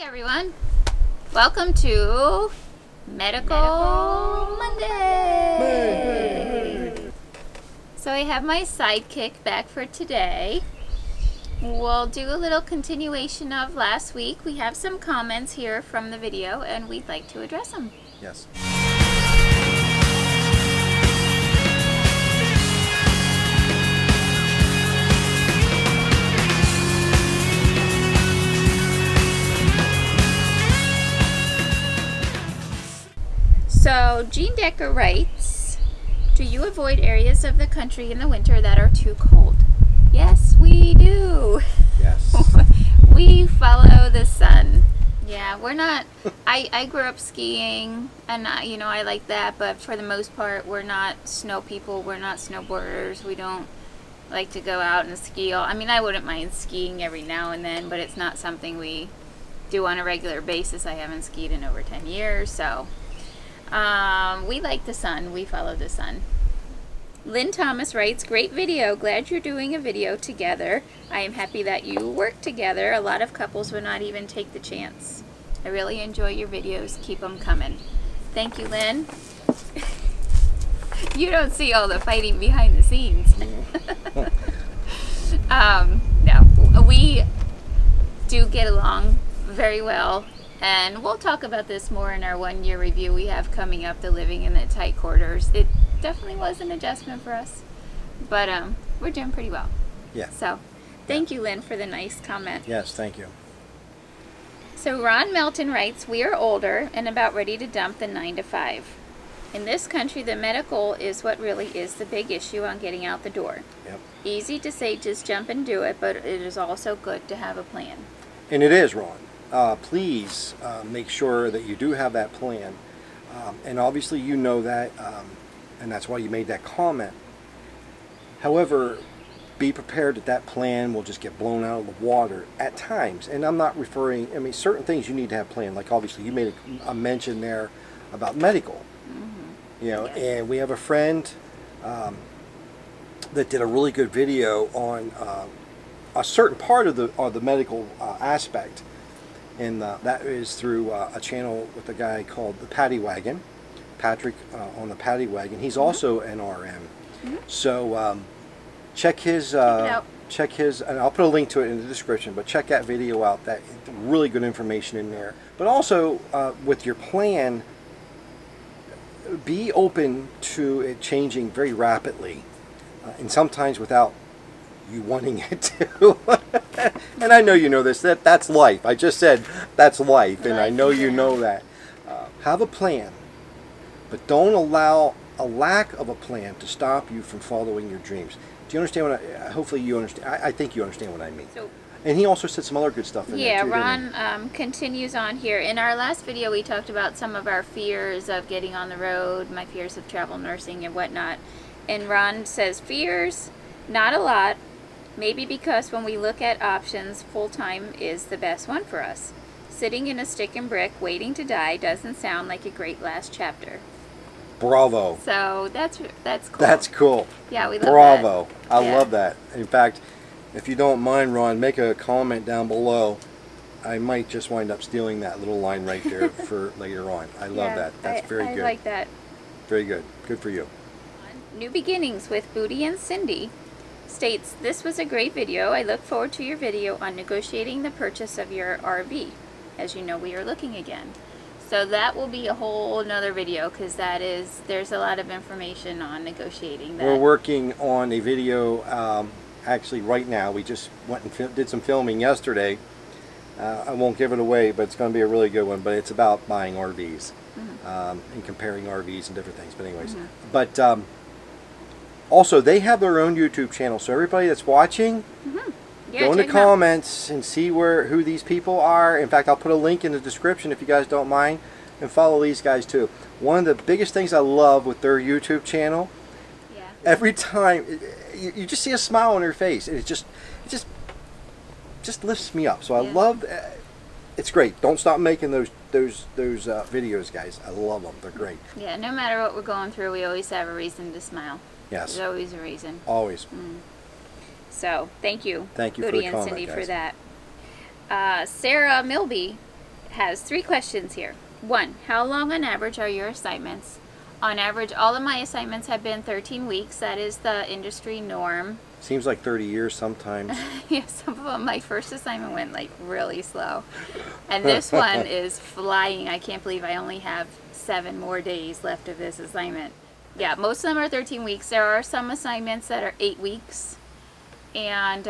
Everyone, welcome to Medical Monday. So I have my sidekick back for today. We'll do a little continuation of last week. We have some comments here from the video and we'd like to address them. Yes. So Jean Decker writes, do you avoid areas of the country in the winter that are too cold? Yes, we do. Yes. We follow the sun. Yeah, we're not, I grew up skiing and I like that, but for the most part we're not snow people, we're not snowboarders, we don't like to go out and ski. I wouldn't mind skiing every now and then, but it's not something we do on a regular basis. I haven't skied in over 10 years, so we like the sun. We follow the sun. Lynn Thomas writes, great video. Glad you're doing a video together. I am happy that you work together. A lot of couples would not even take the chance. I really enjoy your videos. Keep them coming. Thank you, Lynn. You don't see all the fighting behind the scenes. No, we do get along very well. And we'll talk about this more in our 1-year review we have coming up, the living in the tight quarters. It definitely was an adjustment for us, but we're doing pretty well. Yeah. So thank you, Lynn, for the nice comment. Yes, thank you. So Ron Melton writes, we are older and about ready to dump the 9 to 5. In this country, the medical is what really is the big issue on getting out the door. Yep. Easy to say just jump and do it, but it is also good to have a plan. And it is, Ron. Please make sure that you do have that plan. And obviously you know that, and that's why you made that comment. However, be prepared that that plan will just get blown out of the water at times. And I'm not referring, certain things you need to have planned. Like obviously you made a mention there about medical. Mm-hmm. Yes. And we have a friend that did a really good video on a certain part of the medical aspect. And that is through a channel with a guy called the Paddy Wagon, Patrick on the Paddy Wagon. He's also an RM. Mm-hmm. So check his, and I'll put a link to it in the description, but check that video out. That really good information in there. But also with your plan, be open to it changing very rapidly, and sometimes without you wanting it to. And I know you know this, that's life. I just said that's life, and I know you know that. Have a plan, but don't allow a lack of a plan to stop you from following your dreams. Do you understand what hopefully you understand? I think you understand what I mean. So, and he also said some other good stuff in there too. Yeah, Ron continues on here. In our last video we talked about some of our fears of getting on the road, my fears of travel nursing and whatnot. And Ron says, fears, not a lot. Maybe because when we look at options, full-time is the best one for us. Sitting in a stick and brick waiting to die doesn't sound like a great last chapter. Bravo. So that's cool. That's cool. Yeah, we love Bravo. that. I love that. In fact, if you don't mind, Ron, make a comment down below. I might just wind up stealing that little line right there for later on. I love that. That's very good. I like that. Very good. Good for you. New Beginnings with Budhi and Cyndi states, this was a great video. I look forward to your video on negotiating the purchase of your RV. As you know, we are looking again. So that will be a whole nother video because there's a lot of information on negotiating that. We're working on a video actually right now. We just went and did some filming yesterday. I won't give it away, but it's going to be a really good one. But it's about buying RVs, mm-hmm. And comparing RVs and different things. But anyways, mm-hmm. But also, they have their own YouTube channel, so everybody that's watching, mm-hmm. Go in the comments and see who these people are. In fact, I'll put a link in the description if you guys don't mind, and follow these guys too. One of the biggest things I love with their YouTube channel, every time you just see a smile on their face, and it just lifts me up. So I love. It's great. Don't stop making those videos, guys. I love them. They're great. Yeah. No matter what we're going through, we always have a reason to smile. Yes. There's always a reason. Always. Mm. So, thank you. Thank you Budhi for the comment, and Cyndi, guys. for that. Sarah Milby has 3 questions here. 1, how long on average are your assignments? On average, all of my assignments have been 13 weeks. That is the industry norm. Seems like 30 years sometimes. Yeah, some of them, my first assignment went like really slow. And this one is flying. I can't believe I only have 7 more days left of this assignment. Yeah, most of them are 13 weeks. There are some assignments that are 8 weeks. And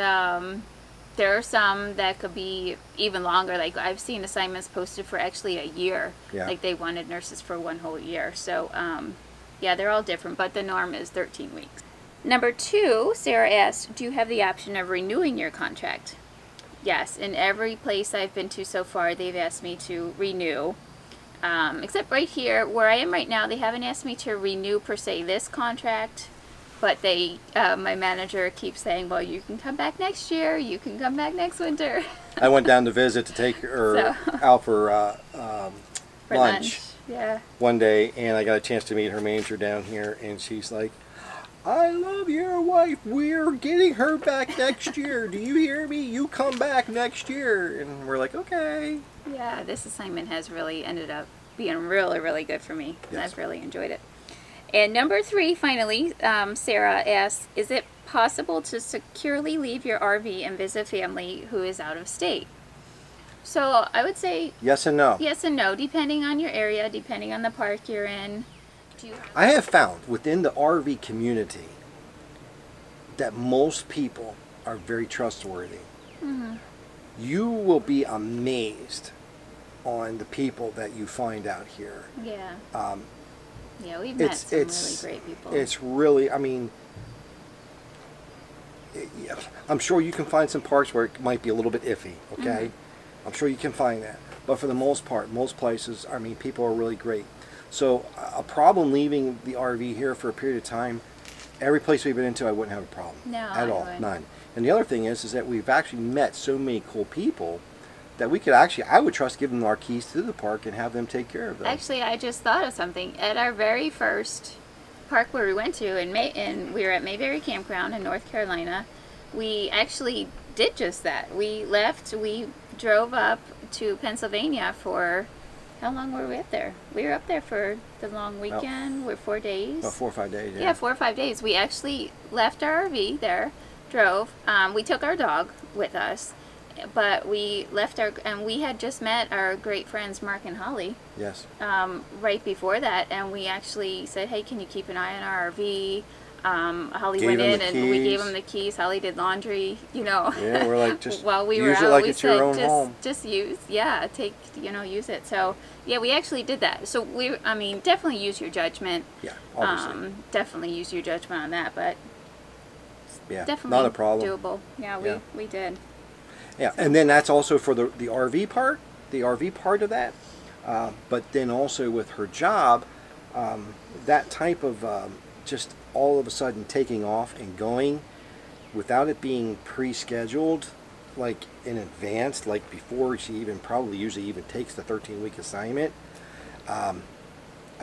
there are some that could be even longer. Like I've seen assignments posted for actually a year. Yeah. Like they wanted nurses for 1 whole year. So yeah, they're all different, but the norm is 13 weeks. Number 2, Sarah asked, do you have the option of renewing your contract? Yes, in every place I've been to so far, they've asked me to renew. Except right here, where I am right now, they haven't asked me to renew per se this contract, but they, my manager keeps saying, well, you can come back next year, you can come back next winter. I went down to visit to take her out for lunch. Yeah. One day, and I got a chance to meet her manager down here, and she's like, I love your wife. We're getting her back next year. Do you hear me? You come back next year. And we're like, okay. Yeah, this assignment has really ended up being really, really good for me. Yes. I've really enjoyed it. And number 3, finally, Sarah asks, is it possible to securely leave your RV and visit family who is out of state? So I would say yes and no. Yes and no, depending on your area, depending on the park you're in. I have found within the RV community that most people are very trustworthy. Mm-hmm. You will be amazed on the people that you find out here. Yeah. Yeah, we've met some really great people. It's really, I mean, I'm sure you can find some parks where it might be a little bit iffy, okay? Mm-hmm. I'm sure you can find that. But for the most part, most places, I mean, people are really great. So a problem leaving the RV here for a period of time, every place we've been into, I wouldn't have a problem. No, at all, none. And the other thing is that we've actually met so many cool people that we could actually, I would trust giving them our keys to the park and have them take care of them. Actually, I just thought of something. At our very first park where we went to, and we were at Mayberry Campground in North Carolina, we actually did just that. We left, we drove up to Pennsylvania for... How long were we up there? We were up there for the long weekend. We're 4 days. About 4 or 5 days, yeah. Yeah, 4 or 5 days. We actually left our RV there, drove. We took our dog with us, but we left and we had just met our great friends Mark and Holly. Yes. Right before that, and we actually said, hey, can you keep an eye on our RV? Holly went in and we gave him the keys. Holly did laundry, you know. Yeah, we're like, just while we were use out, it like we it's said, your own home. Just use, use it. So, yeah, we actually did that. So, definitely use your judgment. Yeah, obviously. Definitely use your judgment on that, but yeah, definitely not a problem. doable. Yeah, we did. Yeah, and then that's also for the RV part, of that. But then also with her job, that type of just all of a sudden taking off and going without it being pre-scheduled, like in advance, like before she usually even takes the 13-week assignment. I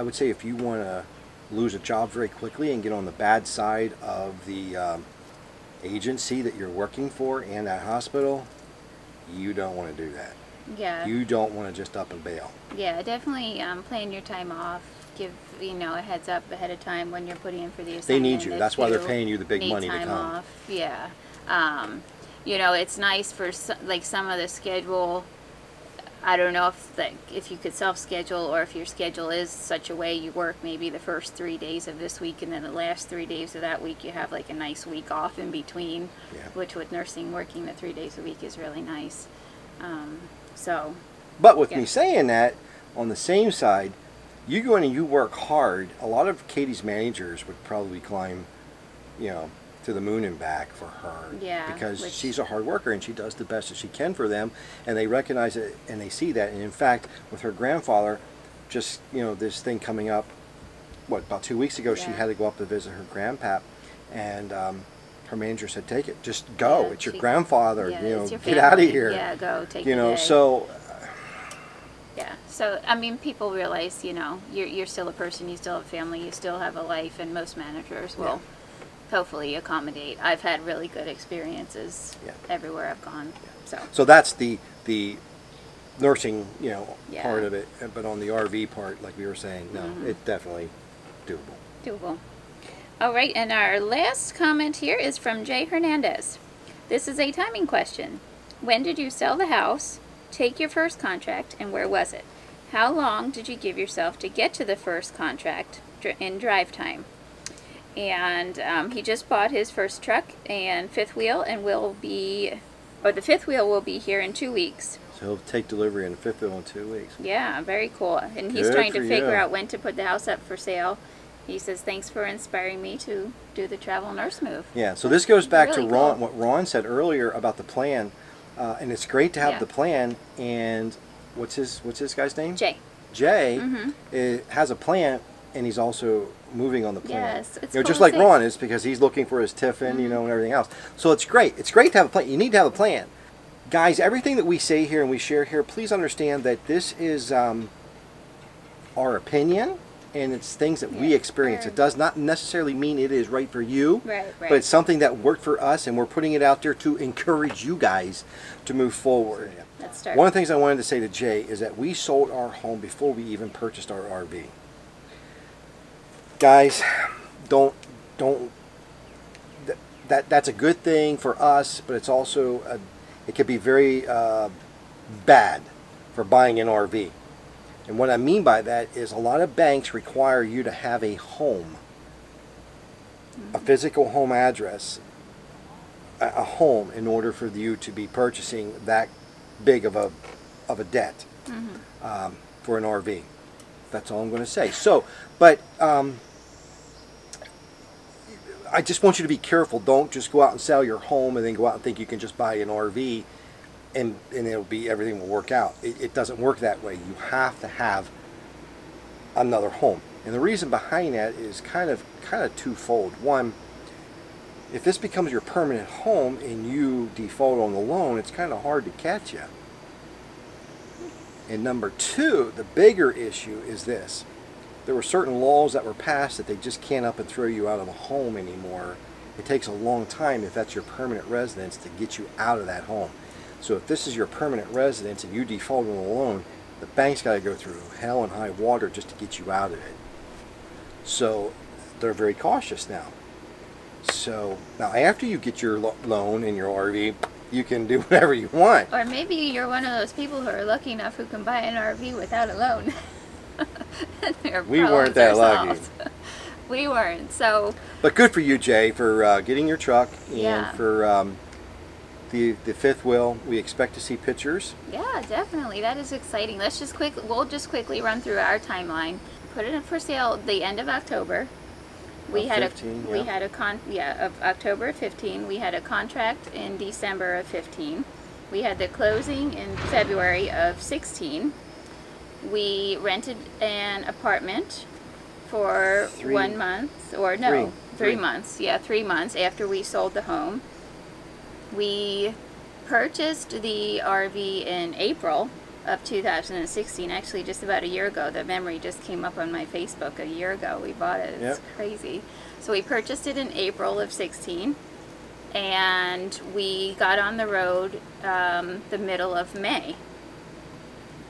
would say if you want to lose a job very quickly and get on the bad side of the agency that you're working for and that hospital, you don't want to do that. Yeah. You don't want to just up and bail. Yeah, definitely plan your time off. Give a heads up ahead of time when you're putting in for the assignment. They need you. That's why they're paying you the big money to come. Off. Yeah. It's nice for some of the schedule. I don't know if you could self-schedule or if your schedule is such a way you work maybe the first 3 days of this week and then the last 3 days of that week you have like a nice week off in between, which with nursing working the 3 days a week is really nice. But with me saying that, on the same side, you go in and you work hard. A lot of Katie's managers would probably climb, to the moon and back for her. Yeah. Because she's a hard worker and she does the best that she can for them, and they recognize it and they see that. And in fact, with her grandfather, just this thing coming up, about 2 weeks ago, she had to go up to visit her grandpap, and her manager said, "Take it, just go. It's your grandfather. It's your get out of here. Yeah, go take it. So." Yeah, so people realize, you're still a person, you still have family, you still have a life, and most managers will hopefully accommodate. I've had really good experiences everywhere I've gone. So that's the nursing, Yeah. part of it, but on the RV part, like we were saying, no, it's definitely doable. Doable. All right, and our last comment here is from Jay Hernandez. This is a timing question. When did you sell the house, take your first contract, and where was it? How long did you give yourself to get to the first contract in drive time? And he just bought his first truck and fifth wheel, and the fifth wheel will be here in 2 weeks. So he'll take delivery in the fifth wheel in 2 weeks. Yeah, very cool. And he's Good trying to for figure you. out when to put the house up for sale. He says, thanks for inspiring me to do the travel nurse move. Yeah, so this goes back Really to Ron, cool. what Ron said earlier about the plan, and it's great to have Yeah. the plan. And what's his guy's name? Jay. Jay has a plan, and he's also moving on the plan. Yes, it's just cool like to see. Ron is, because he's looking for his Tiffin, and everything else. So it's great. It's great to have a plan. You need to have a plan, guys. Everything that we say here and we share here, please understand that this is our opinion, and it's things that we experience. It does not necessarily mean it is right for you, Right. but it's something that worked for us, and we're putting it out there to encourage you guys to move forward. Let's start. One of the things I wanted to say to Jay is that we sold our home before we even purchased our RV. Guys, that's a good thing for us, but it's also it could be very bad for buying an RV. And what I mean by that is a lot of banks require you to have a home, a physical home address, a home, in order for you to be purchasing that big of a debt for an RV. That's all I'm going to say. So, but I just want you to be careful. Don't just go out and sell your home and then go out and think you can just buy an RV and everything will work out. It doesn't work that way. You have to have another home. And the reason behind that is kind of twofold. One, if this becomes your permanent home and you default on the loan, it's kind of hard to catch you. And number two, the bigger issue is this. There were certain laws that were passed that they just can't up and throw you out of a home anymore. It takes a long time, if that's your permanent residence, to get you out of that home. So if this is your permanent residence and you default on the loan, the bank's got to go through hell and high water just to get you out of it. So they're very cautious now. So now after you get your loan in your RV, you can do whatever you want. Or maybe you're one of those people who are lucky enough who can buy an RV without a loan. We weren't that lucky. We weren't. So. But good for you, Jay, for getting your truck and Yeah. for the fifth wheel. We expect to see pictures. Yeah, definitely. That is exciting. We'll just quickly run through our timeline. Put it up for sale the end of October. Of October 15. We had a contract in December of 15. We had the closing in February of 16. We rented an apartment for 1 month, or no, 3 months. Yeah, 3 months after we sold the home. We purchased the RV in April of 2016, actually just about a year ago. The memory just came up on my Facebook a year ago. We bought it. It's crazy. So we purchased it in April of 16, and we got on the road the middle of May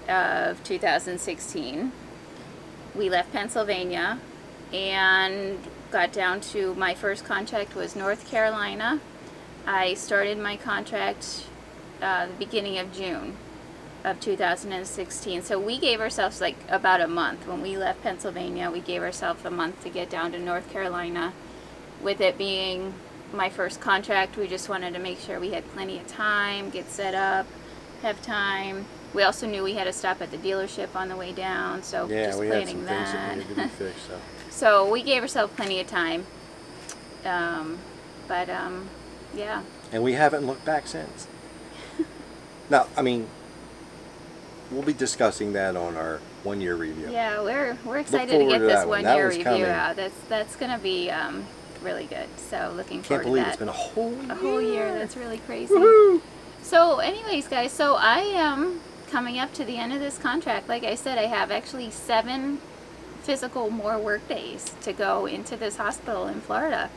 of 2016. We left Pennsylvania and got down to, my first contract was North Carolina. I started my contract the beginning of June of 2016. So we gave ourselves like about a month. When we left Pennsylvania, we gave ourselves a month to get down to North Carolina. With it being my first contract, we just wanted to make sure we had plenty of time, get set up, have time. We also knew we had to stop at the dealership on the way down, so just we had planning some things that needed to be fixed. So we gave ourselves plenty of time. Yeah. And we haven't looked back since. Now, I mean, we'll be discussing that on our 1 year review. Yeah, we're excited to get this 1 year review out. That's gonna be really good. So looking forward to that. Can't believe it's been a whole year. A whole year. That's really crazy. Woohoo! So, anyways, guys, so I am coming up to the end of this contract. Like I said, I have actually 7 physical more work days to go into this hospital in Florida.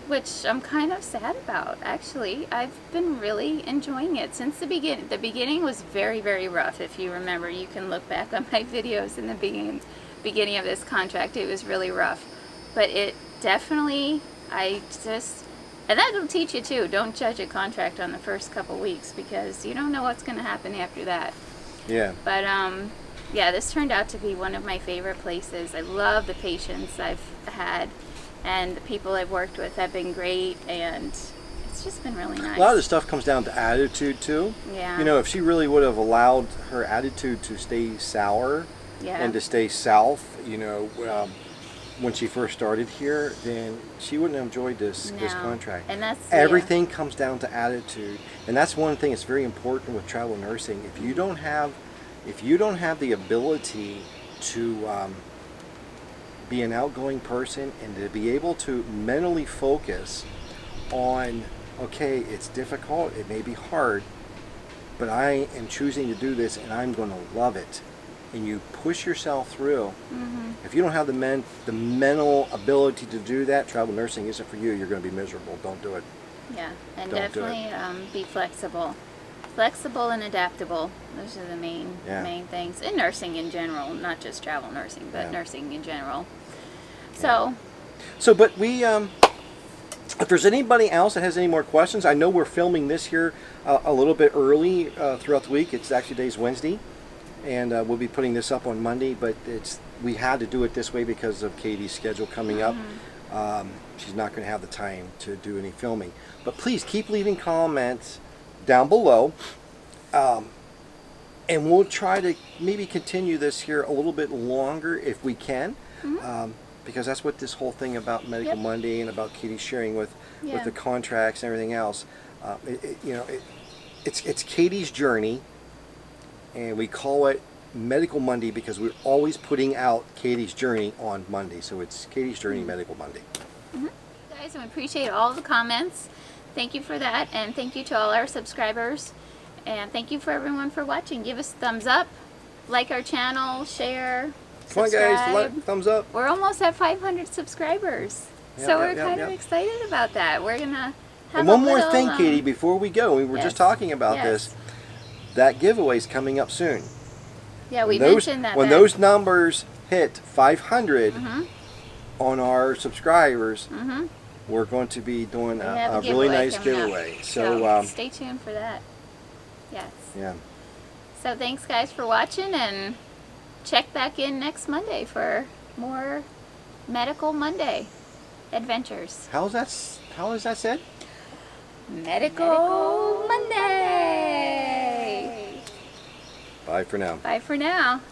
which I'm kind of sad about, actually. I've been really enjoying it since the beginning. The beginning was very, very rough. If you remember, you can look back on my videos in the beginning of this contract. It was really rough. But it definitely, and that'll teach you too. Don't judge a contract on the first couple weeks, because you don't know what's going to happen after that. Yeah. But yeah, this turned out to be one of my favorite places. I love the patients I've had, and the people I've worked with have been great, and it's just been really nice. A lot of the stuff comes down to attitude too. Yeah. You know, if she really would have allowed her attitude to stay sour and to stay south, you know, when she first started here, then she wouldn't have enjoyed this contract. And that's everything comes down to attitude, and that's one thing that's very important with travel nursing. If you don't have the ability to be an outgoing person and to be able to mentally focus on, okay, it's difficult, it may be hard, but I am choosing to do this and I'm going to love it, and you push yourself through. If you don't have the mental ability to do that, travel nursing isn't for you. You're going to be miserable. Don't do it. Yeah, and Don't definitely be flexible. Flexible and adaptable. Those are the main things in nursing in general, not just travel nursing, but nursing in general. So, but we, if there's anybody else that has any more questions, I know we're filming this here a little bit early throughout the week. It's actually today's Wednesday, and we'll be putting this up on Monday. But we had to do it this way because of Katie's schedule coming up. She's not going to have the time to do any filming. But please keep leaving comments down below, and we'll try to maybe continue this here a little bit longer if we can, because that's what this whole thing about Medical Monday and about Katie sharing with the contracts and everything else. It's Katie's journey, and we call it Medical Monday because we're always putting out Katie's journey on Monday. So it's Katie's journey Medical Monday. Guys, I appreciate all the comments. Thank you for that, and thank you to all our subscribers, and thank you for everyone for watching. Give us a thumbs up, like our channel, share, Come subscribe. on guys, thumbs up. We're almost at 500 subscribers, so we're kind of excited about that. We're gonna have and one more thing, Katie, before we go, we were just talking about this. That giveaway's coming up soon. Yeah, we mentioned that. When those numbers hit 500 on our subscribers, we're going to be doing a really nice giveaway. So stay tuned for that. Yes. Yeah. So thanks guys for watching, and check back in next Monday for more Medical Monday adventures. How is that said? Medical Monday. Bye for now. Bye for now.